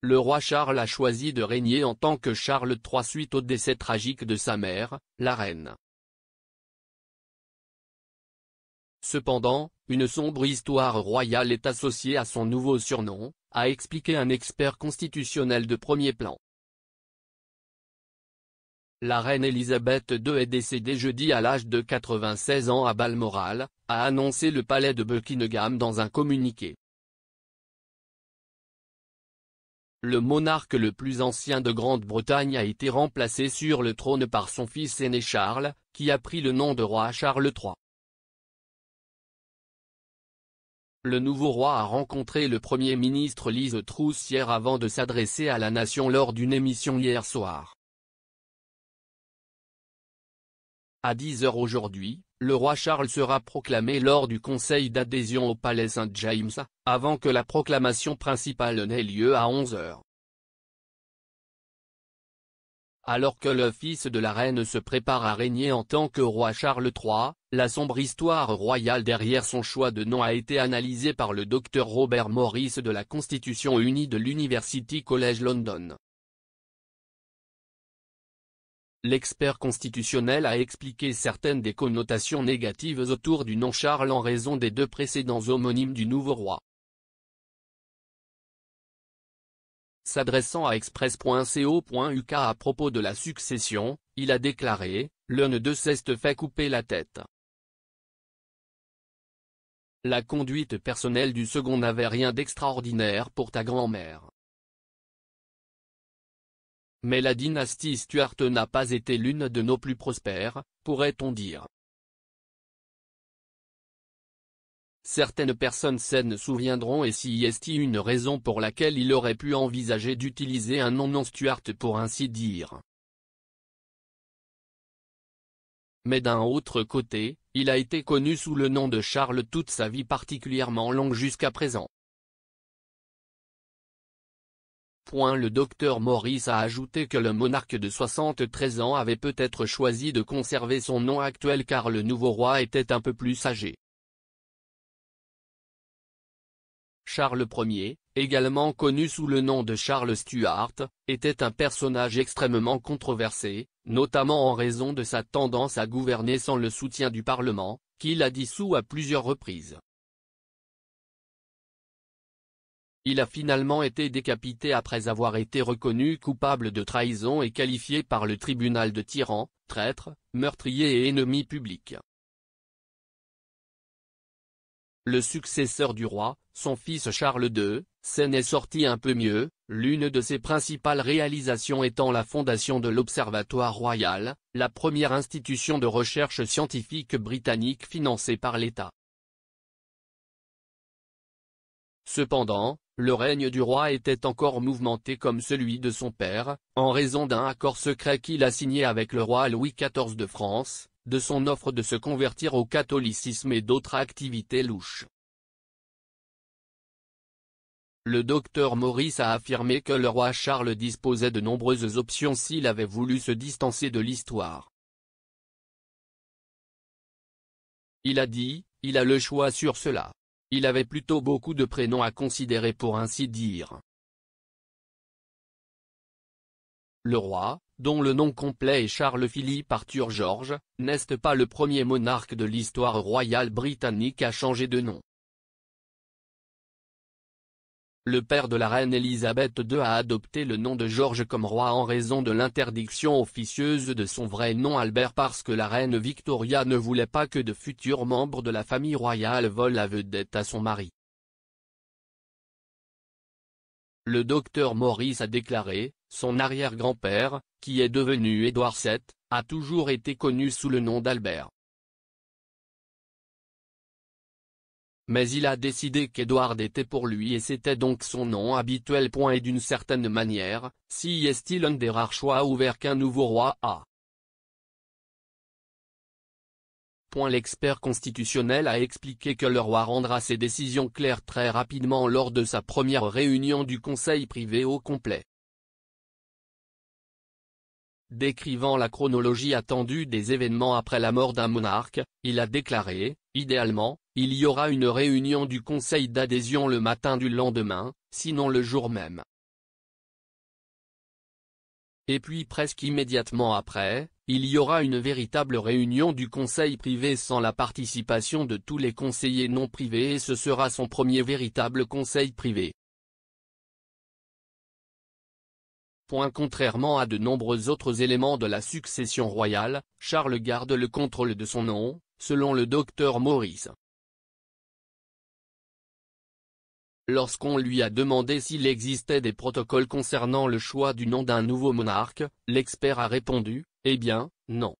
le roi Charles a choisi de régner en tant que Charles III suite au décès tragique de sa mère, la reine. Cependant, une sombre histoire royale est associée à son nouveau surnom, a expliqué un expert constitutionnel de premier plan. La reine Elisabeth II est décédée jeudi à l'âge de 96 ans à Balmoral, a annoncé le palais de Buckingham dans un communiqué. Le monarque le plus ancien de Grande-Bretagne a été remplacé sur le trône par son fils aîné Charles, qui a pris le nom de roi Charles III. Le nouveau roi a rencontré le Premier ministre Liz Truss hier avant de s'adresser à la nation lors d'une émission hier soir. À 10 h aujourd'hui, le roi Charles sera proclamé lors du conseil d'adhésion au palais Saint-James, avant que la proclamation principale n'ait lieu à 11 h. Alors que le fils de la reine se prépare à régner en tant que roi Charles III, la sombre histoire royale derrière son choix de nom a été analysée par le Dr Robert Morris de la Constitution Unie de l'University College London. L'expert constitutionnel a expliqué certaines des connotations négatives autour du nom Charles en raison des deux précédents homonymes du nouveau roi. S'adressant à express.co.uk à propos de la succession, il a déclaré « L'un de ces te fait couper la tête ». La conduite personnelle du second n'avait rien d'extraordinaire pour ta grand-mère. Mais la dynastie Stuart n'a pas été l'une de nos plus prospères, pourrait-on dire. Certaines personnes saines se souviendront et s'y est une raison pour laquelle il aurait pu envisager d'utiliser un nom non Stuart pour ainsi dire. Mais d'un autre côté, il a été connu sous le nom de Charles toute sa vie particulièrement longue jusqu'à présent. Le docteur Morris a ajouté que le monarque de 73 ans avait peut-être choisi de conserver son nom actuel car le nouveau roi était un peu plus âgé. Charles Ier, également connu sous le nom de Charles Stuart, était un personnage extrêmement controversé, notamment en raison de sa tendance à gouverner sans le soutien du Parlement, qu'il a dissous à plusieurs reprises. Il a finalement été décapité après avoir été reconnu coupable de trahison et qualifié par le tribunal de tyran, traître, meurtrier et ennemi public. Le successeur du roi, son fils Charles II, s'en est sorti un peu mieux, l'une de ses principales réalisations étant la fondation de l'Observatoire royal, la première institution de recherche scientifique britannique financée par l'État. Cependant, le règne du roi était encore mouvementé comme celui de son père, en raison d'un accord secret qu'il a signé avec le roi Louis XIV de France, de son offre de se convertir au catholicisme et d'autres activités louches. Le docteur Morris a affirmé que le roi Charles disposait de nombreuses options s'il avait voulu se distancer de l'histoire. Il a dit, il a le choix sur cela. Il avait plutôt beaucoup de prénoms à considérer pour ainsi dire. Le roi, dont le nom complet est Charles-Philippe Arthur George, n'est pas le premier monarque de l'histoire royale britannique à changer de nom. Le père de la reine Elisabeth II a adopté le nom de George comme roi en raison de l'interdiction officieuse de son vrai nom Albert parce que la reine Victoria ne voulait pas que de futurs membres de la famille royale volent la vedette à son mari. Le docteur Morris a déclaré, son arrière-grand-père, qui est devenu Édouard VII, a toujours été connu sous le nom d'Albert. Mais il a décidé qu'Édouard était pour lui et c'était donc son nom habituel. Et d'une certaine manière, si est-il un des rares choix ouverts qu'un nouveau roi a. L'expert constitutionnel a expliqué que le roi rendra ses décisions claires très rapidement lors de sa première réunion du conseil privé au complet. Décrivant la chronologie attendue des événements après la mort d'un monarque, il a déclaré, idéalement, il y aura une réunion du conseil d'adhésion le matin du lendemain, sinon le jour même. Et puis presque immédiatement après, il y aura une véritable réunion du conseil privé sans la participation de tous les conseillers non privés et ce sera son premier véritable conseil privé. Contrairement à de nombreux autres éléments de la succession royale, Charles garde le contrôle de son nom, selon le docteur Maurice. Lorsqu'on lui a demandé s'il existait des protocoles concernant le choix du nom d'un nouveau monarque, l'expert a répondu, « Eh bien, non.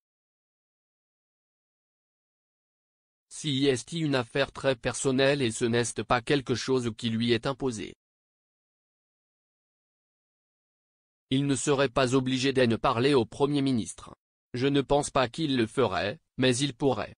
Si est une affaire très personnelle et ce n'est pas quelque chose qui lui est imposé. Il ne serait pas obligé d'en parler au Premier ministre. Je ne pense pas qu'il le ferait, mais il pourrait. »